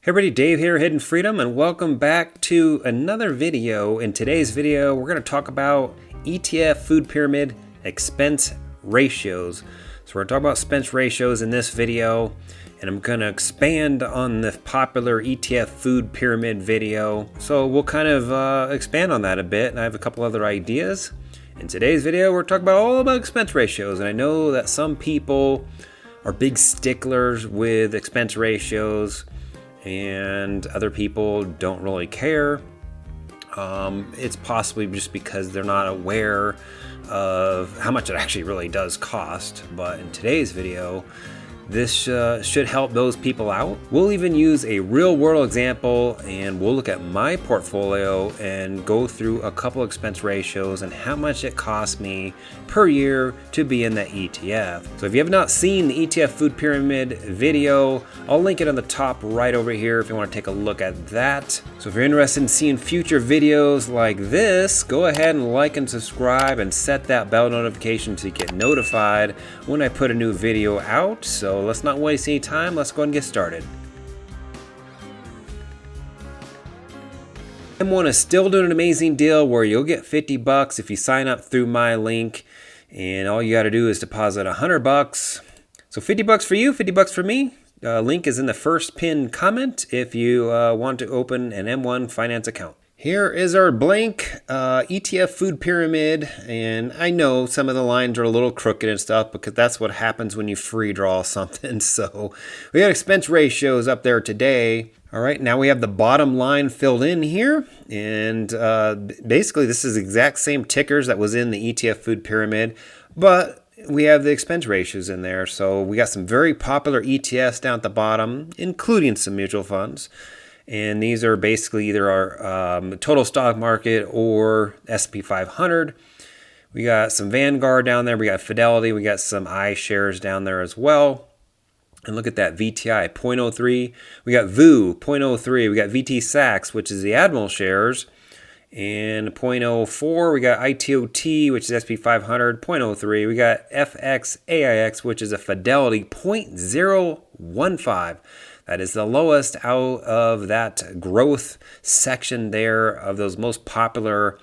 Hey everybody, Dave here, Hidden Freedom, and welcome back to another video. In today's video, we're going to talk about ETF food pyramid expense ratios. So we're going to talk about expense ratios in this video, and I'm going to expand on the popular ETF food pyramid video. So we'll kind of expand on that a bit, and I have a couple other ideas. In today's video, we're talking about all about expense ratios, and I know that some people are big sticklers with expense ratios, and other people don't really care. It's possibly just because they're not aware of how much it actually really does cost. But in today's video, this should help those people out. We'll even use a real world example, and we'll look at my portfolio and go through a couple expense ratios and how much it costs me per year to be in that ETF. So if you have not seen the ETF food pyramid video, I'll link it on the top right over here if you want to take a look at that. So if you're interested in seeing future videos like this, go ahead and like and subscribe and set that bell notification so you get notified when I put a new video out. So let's not waste any time, let's go ahead and get started. M1 is still doing an amazing deal where you'll get $50 if you sign up through my link, and all you got to do is deposit $100. So $50 for you, $50 for me. Link is in the first pinned comment if you want to open an M1 finance account. Here is our blank ETF food pyramid, and I know some of the lines are a little crooked and stuff because that's what happens when you free draw something. So we got expense ratios up there today. All right, now we have the bottom line filled in here, and basically this is the exact same tickers that was in the ETF food pyramid, but we have the expense ratios in there. So we got some very popular ETFs down at the bottom, including some mutual funds. And these are basically either our total stock market or S&P 500. We got some Vanguard down there. We got Fidelity. We got some iShares down there as well. And look at that, VTI 0.03. We got VOO 0.03. We got VTSAX, which is the Admiral shares. And 0.04, we got ITOT, which is S&P 500, 0.03. We got FXAIX, which is a Fidelity, 0.015. That is the lowest out of that growth section there of those most popular,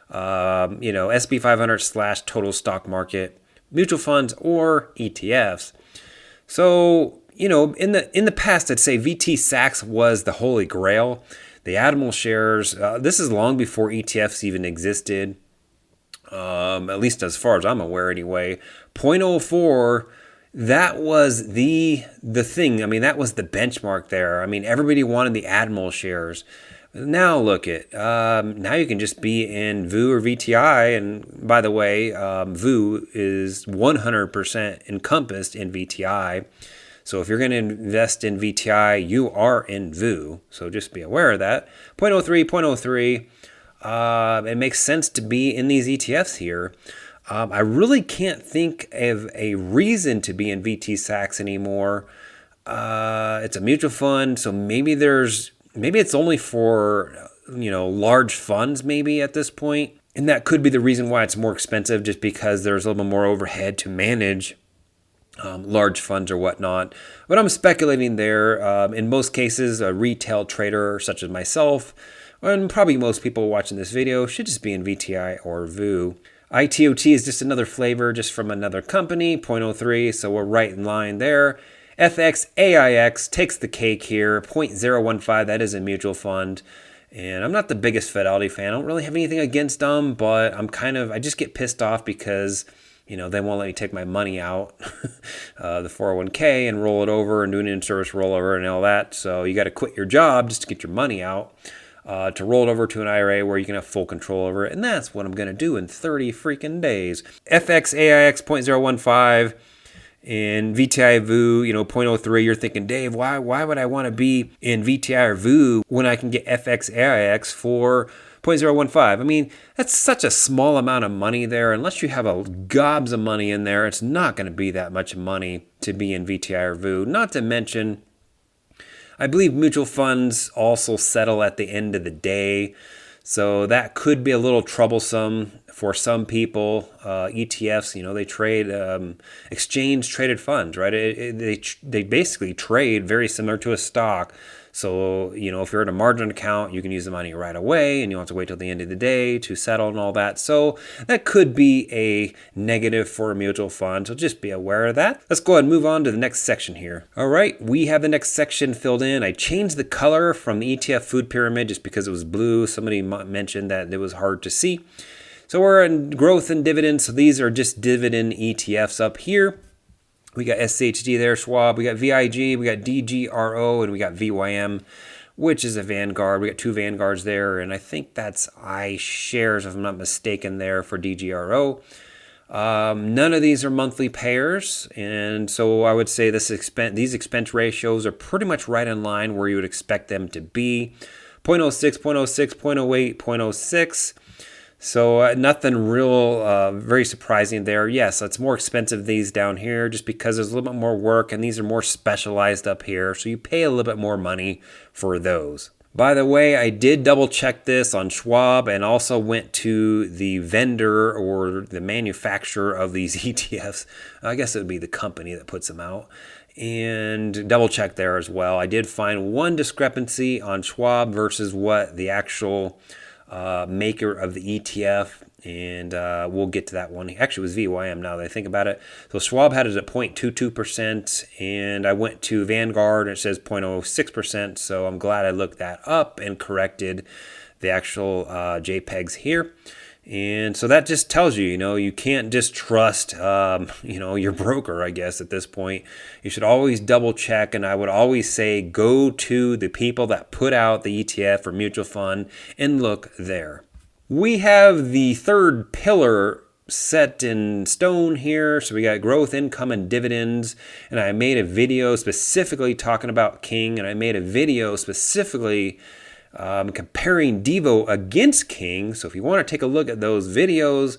S&P 500 / total stock market mutual funds or ETFs. So, in the past, I'd say VTSAX was the holy grail. The Admiral shares, this is long before ETFs even existed, at least as far as I'm aware anyway. 0.04, that was the thing. I mean, that was the benchmark there. I mean, everybody wanted the Admiral shares. Now look at, now you can just be in VOO or VTI. And by the way, VOO is 100% encompassed in VTI. So if you're going to invest in VTI, you are in VOO. So just be aware of that. 0.03, 0.03. It makes sense to be in these ETFs here. I really can't think of a reason to be in VTSAX anymore. It's a mutual fund, so maybe it's only for large funds maybe at this point, and that could be the reason why it's more expensive, just because there's a little bit more overhead to manage large funds or whatnot. But I'm speculating there. In most cases, a retail trader such as myself, and probably most people watching this video, should just be in VTI or VOO. ITOT is just another flavor, just from another company, 0.03, so we're right in line there. FXAIX takes the cake here, 0.015, that is a mutual fund. And I'm not the biggest Fidelity fan. I don't really have anything against them, but I just get pissed off because, they won't let me take my money out, the 401k, and roll it over and do an in-service rollover and all that. So you got to quit your job just to get your money out. To roll it over to an IRA where you can have full control over it. And that's what I'm going to do in 30 freaking days. FXAIX 0.015 and VTI VOO, 0.03. You're thinking, Dave, why would I want to be in VTI or VOO when I can get FXAIX for 0.015? I mean, that's such a small amount of money there. Unless you have a gobs of money in there, it's not going to be that much money to be in VTI or VOO. Not to mention, I believe mutual funds also settle at the end of the day, so that could be a little troublesome for some people. ETFs, they trade exchange traded funds, right? They basically trade very similar to a stock. So, if you're in a margin account, you can use the money right away and you don't have to wait till the end of the day to settle and all that. So that could be a negative for a mutual fund. So just be aware of that. Let's go ahead and move on to the next section here. All right, we have the next section filled in. I changed the color from the ETF food pyramid just because it was blue. Somebody mentioned that it was hard to see. So we're in growth and dividends. So these are just dividend ETFs up here. We got SCHD there, Schwab. We got VIG, we got DGRO, and we got VYM, which is a Vanguard. We got 2 Vanguards there, and I think that's iShares, if I'm not mistaken, there for DGRO. None of these are monthly payers, and so I would say these expense ratios are pretty much right in line where you would expect them to be. 0.06, 0.06, 0.08, 0.06. So nothing real very surprising there. Yes, it's more expensive these down here just because there's a little bit more work, and these are more specialized up here. So you pay a little bit more money for those. By the way, I did double check this on Schwab and also went to the vendor or the manufacturer of these ETFs. I guess it would be the company that puts them out. And double check there as well. I did find one discrepancy on Schwab versus what the actual maker of the ETF, and we'll get to that one. Actually, it was VYM now that I think about it. So Schwab had it at 0.22%, and I went to Vanguard, and it says 0.06%, so I'm glad I looked that up and corrected the actual JPEGs here. And so that just tells you, you can't just trust, your broker, I guess, at this point. You should always double check. And I would always say, go to the people that put out the ETF or mutual fund and look there. We have the third pillar set in stone here. So we got growth, income, and dividends. And I made a video specifically talking about King. And I made a video specifically comparing DIVO against King. So if you want to take a look at those videos,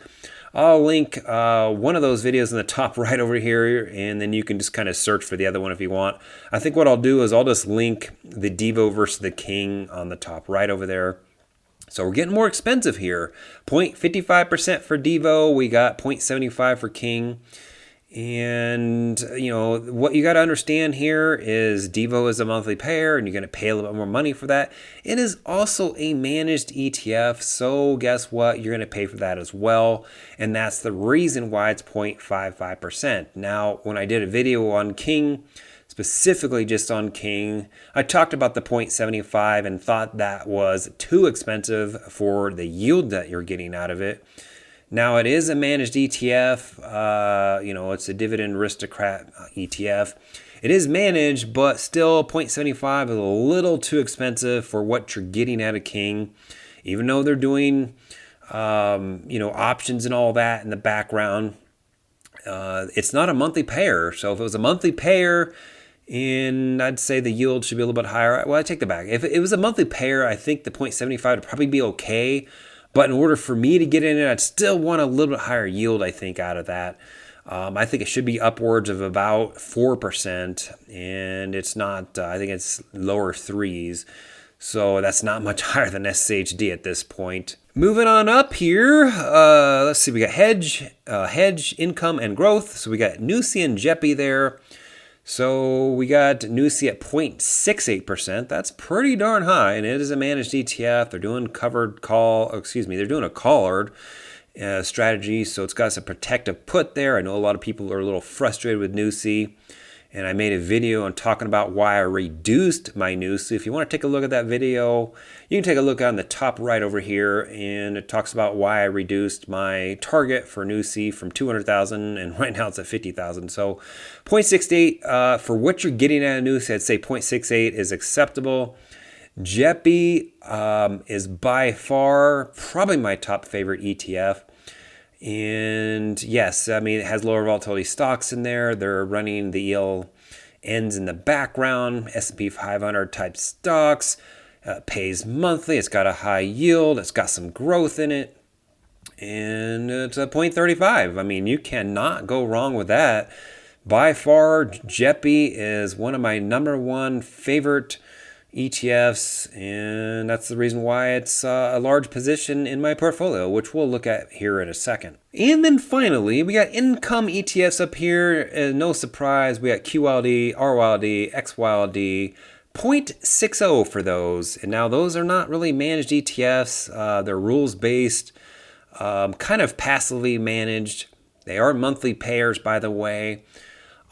I'll link one of those videos in the top right over here, and then you can just kind of search for the other one if you want. I think what I'll do is I'll just link the DIVO versus the King on the top right over there. So we're getting more expensive here. 0.55% for DIVO. We got 0.75 for King. And, what you got to understand here is DIVO is a monthly payer, and you're going to pay a little bit more money for that. It is also a managed ETF, so guess what? You're going to pay for that as well, and that's the reason why it's 0.55%. Now, when I did a video on King, specifically just on King, I talked about the 0.75 and thought that was too expensive for the yield that you're getting out of it. Now, it is a managed ETF. It's a Dividend Aristocrat ETF. It is managed, but still 0.75 is a little too expensive for what you're getting out of King. Even though they're doing, options and all that in the background, it's not a monthly payer. So if it was a monthly payer, and I'd say the yield should be a little bit higher. Well, I take that back. If it was a monthly payer, I think the 0.75 would probably be okay. But in order for me to get in it, I'd still want a little bit higher yield, I think, out of that. I think it should be upwards of about 4%, and it's not, I think it's lower 3s. So that's not much higher than SCHD at this point. Moving on up here, let's see, we got hedge, income, and growth. So we got NUSI and JEPI there. So we got NUSI at 0.68%. That's pretty darn high, and it is a managed ETF. They're doing they're doing a collared strategy, so it's got some protective put there. I know a lot of people are a little frustrated with NUSI, and I made a video on talking about why I reduced my NUSI. If you want to take a look at that video, you can take a look on the top right over here, and it talks about why I reduced my target for NUSI from 200,000, and right now it's at 50,000. So 0.68 for what you're getting out of NUSI, I'd say 0.68 is acceptable. JEPI is by far probably my top favorite ETF. And yes, I mean, it has lower volatility stocks in there. They're running the ELNs in the background, S&P 500 type stocks, pays monthly. It's got a high yield. It's got some growth in it. And it's a 0.35. I mean, you cannot go wrong with that. By far, JEPI is one of my number one favorite ETFs, and that's the reason why it's a large position in my portfolio, which we'll look at here in a second. And then finally, we got income ETFs up here. No surprise, we got QYLD, RYLD, XYLD, 0.60 for those. And now those are not really managed ETFs. They're rules-based, kind of passively managed. They are monthly payers, by the way.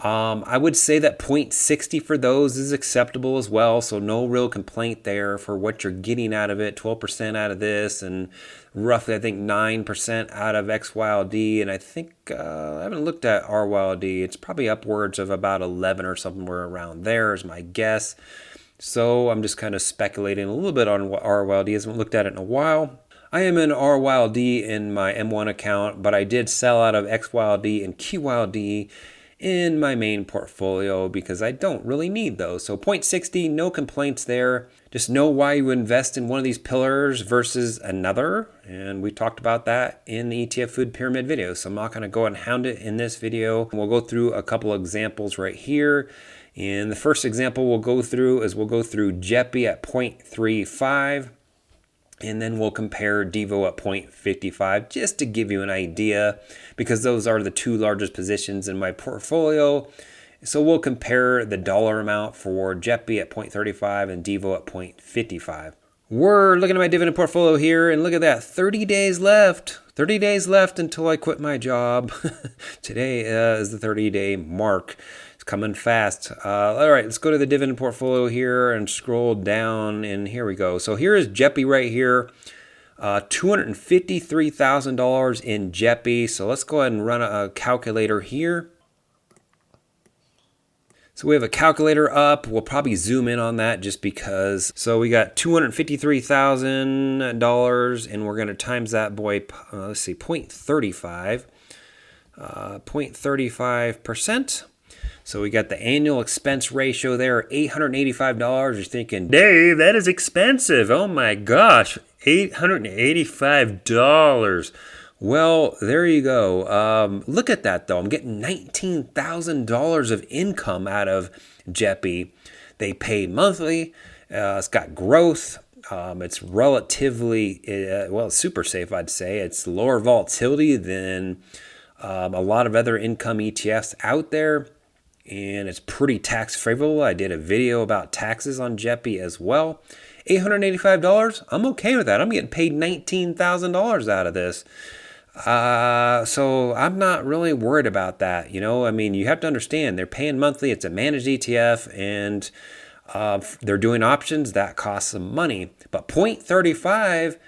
I would say that 0.60 for those is acceptable as well, so no real complaint there for what you're getting out of it. 12% out of this, and roughly I think 9% out of XYLD, and I think I haven't looked at RYLD. It's probably upwards of about 11 or somewhere around there is my guess. So I'm just kind of speculating a little bit on what RYLD is. I haven't looked at it in a while. I am in RYLD in my M1 account, but I did sell out of XYLD and QYLD in my main portfolio because I don't really need those. So 0.60, no complaints there. Just know why you invest in one of these pillars versus another. And we talked about that in the ETF food pyramid video. So I'm not going to go and hound it in this video. We'll go through a couple examples right here. And the first example we'll go through JEPI at 0.35. And then we'll compare DIVO at 0.55 just to give you an idea, because those are the two largest positions in my portfolio. So we'll compare the dollar amount for JEPI at 0.35 and DIVO at 0.55. We're looking at my dividend portfolio here, and look at that, 30 days left. 30 days left until I quit my job. Today is the 30-day mark. Coming fast. All right, let's go to the dividend portfolio here and scroll down, and here we go. So here is JEPI right here, $253,000 in JEPI. So let's go ahead and run a calculator here. So we have a calculator up. We'll probably zoom in on that just because. So we got $253,000, and we're going to times that by, let's see, 0.35, 0.35%. So we got the annual expense ratio there, $885. You're thinking, Dave, that is expensive. Oh my gosh, $885. Well, there you go. Look at that though. I'm getting $19,000 of income out of JEPI. They pay monthly. It's got growth. It's relatively, well, super safe, I'd say. It's lower volatility than a lot of other income ETFs out there. And it's pretty tax favorable. I did a video about taxes on JEPI as well. $885, I'm okay with that. I'm getting paid $19,000 out of this. So I'm not really worried about that. You know, I mean, you have to understand they're paying monthly. It's a managed ETF, and they're doing options that cost some money. But 0.35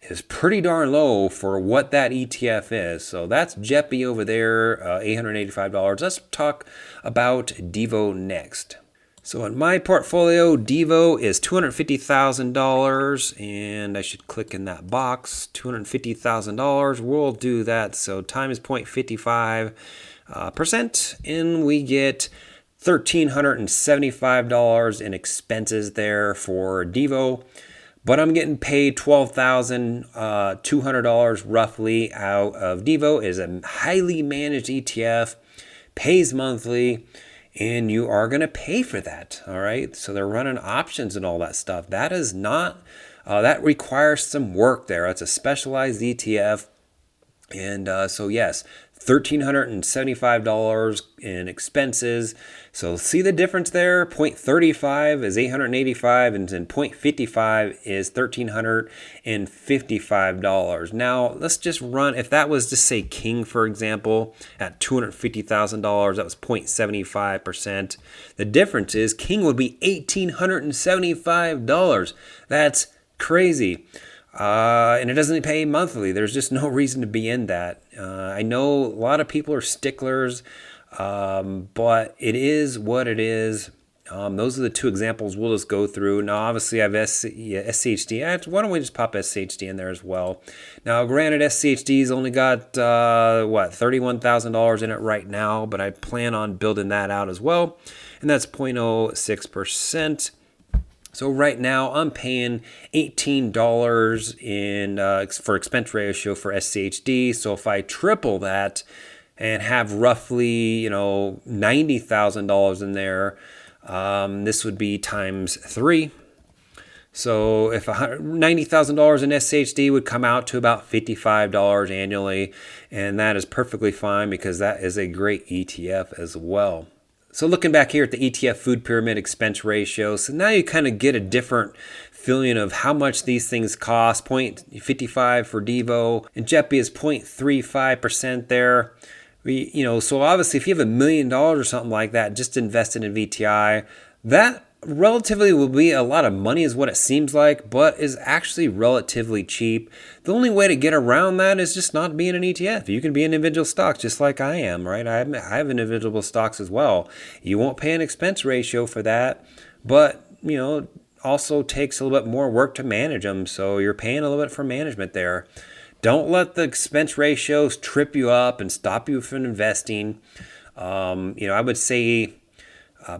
is pretty darn low for what that ETF is. So that's JEPI over there, $885. Let's talk about DIVO next. So in my portfolio, DIVO is $250,000, and I should click in that box, $250,000. We'll do that. So times 0.55%, and we get $1,375 in expenses there for DIVO. But I'm getting paid $12,200 roughly out of DIVO. It is a highly managed ETF, pays monthly, and you are going to pay for that. All right. So they're running options and all that stuff. That is not, that requires some work there. It's a specialized ETF. And so, yes, $1,375 in expenses. So see the difference there? 0.35 is $885, and then 0.55 is $1,355. Now, let's just run, if that was to say King, for example, at $250,000, that was 0.75%. The difference is King would be $1,875. That's crazy. And it doesn't pay monthly. There's just no reason to be in that. I know a lot of people are sticklers, but it is what it is. Those are the two examples we'll just go through. Now, obviously, I have SCHD. Why don't we just pop SCHD in there as well? Now, granted, SCHD's only got, $31,000 in it right now, but I plan on building that out as well. And that's 0.06%. So right now I'm paying $18 in for expense ratio for SCHD. So if I triple that and have roughly, $90,000 in there, this would be times 3. So if $90,000 in SCHD would come out to about $55 annually, and that is perfectly fine because that is a great ETF as well. So looking back here at the ETF food pyramid expense ratio, so now you kind of get a different feeling of how much these things cost. 0.55 for DIVO, and JEPI is 0.35% there. So obviously if you have $1 million or something like that just invested in VTI, that relatively will be a lot of money is what it seems like, but is actually relatively cheap. The only way to get around that is just not being an ETF. You can be an individual stock just like I am, right? I have individual stocks as well. You won't pay an expense ratio for that, but also takes a little bit more work to manage them, so you're paying a little bit for management there. Don't let the expense ratios trip you up and stop you from investing. I would say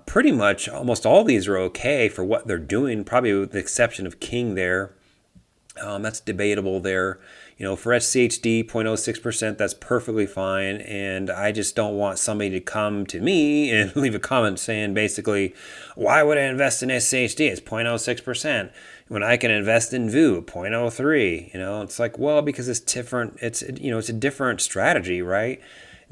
pretty much almost all these are okay for what they're doing, probably with the exception of King there. That's debatable there. For SCHD, 0.06%, that's perfectly fine. And I just don't want somebody to come to me and leave a comment saying basically, why would I invest in SCHD? It's 0.06% when I can invest in VOO, 0.03. It's like, well, because it's different. It's a different strategy, right?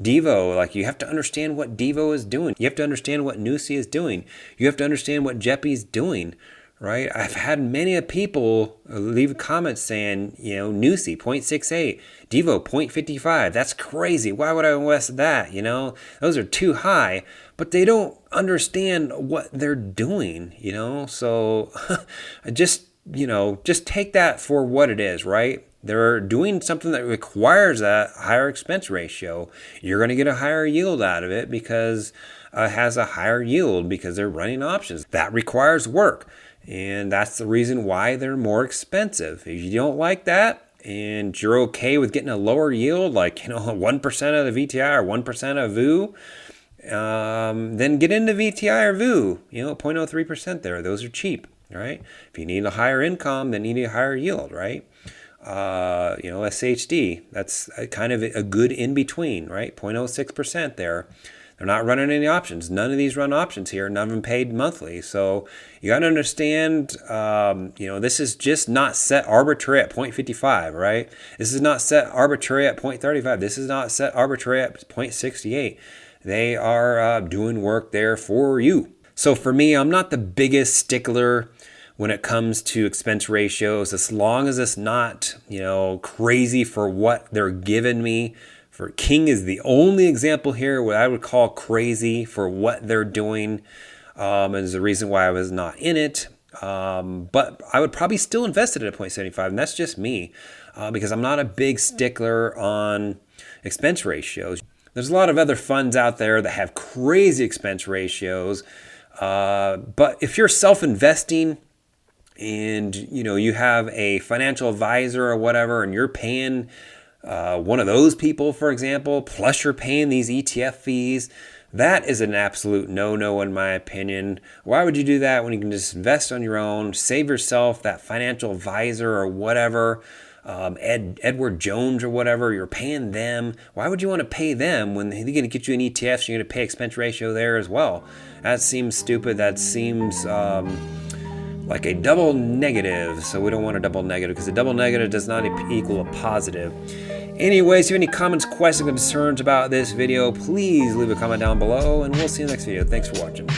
DIVO, like you have to understand what DIVO is doing. You have to understand what NUSI is doing. You have to understand what JEPI is doing, right? I've had many people leave comments saying, NUSI 0.68, DIVO 0.55. That's crazy. Why would I invest that? Those are too high, but they don't understand what they're doing, So just take that for what it is, right? They're doing something that requires a higher expense ratio. You're going to get a higher yield out of it because it has a higher yield because they're running options. That requires work. And that's the reason why they're more expensive. If you don't like that and you're okay with getting a lower yield, like 1% of the VTI or 1% of VOO, then get into VTI or VOO, 0.03% there. Those are cheap, right? If you need a higher income, then you need a higher yield, right? SCHD, that's kind of a good in between, right? 0.06% there. They're not running any options. None of these run options here. None of them paid monthly. So you got to understand, this is just not set arbitrary at 0.55, right? This is not set arbitrary at 0.35. This is not set arbitrary at 0.68. They are doing work there for you. So for me, I'm not the biggest stickler when it comes to expense ratios, as long as it's not, crazy for what they're giving me. For King is the only example here what I would call crazy for what they're doing, and is the reason why I was not in it. But I would probably still invest it at 0.75, and that's just me, because I'm not a big stickler on expense ratios. There's a lot of other funds out there that have crazy expense ratios, but if you're self-investing, and you have a financial advisor or whatever, and you're paying one of those people, for example, plus you're paying these ETF fees, that is an absolute no-no in my opinion. Why would you do that when you can just invest on your own, save yourself that financial advisor or whatever, Edward Jones or whatever, you're paying them. Why would you want to pay them when they're going to get you an ETF, so you're going to pay expense ratio there as well? That seems stupid. That seems like a double negative, so we don't want a double negative because a double negative does not equal a positive. Anyways, if you have any comments, questions, or concerns about this video, please leave a comment down below, and we'll see you in the next video. Thanks for watching.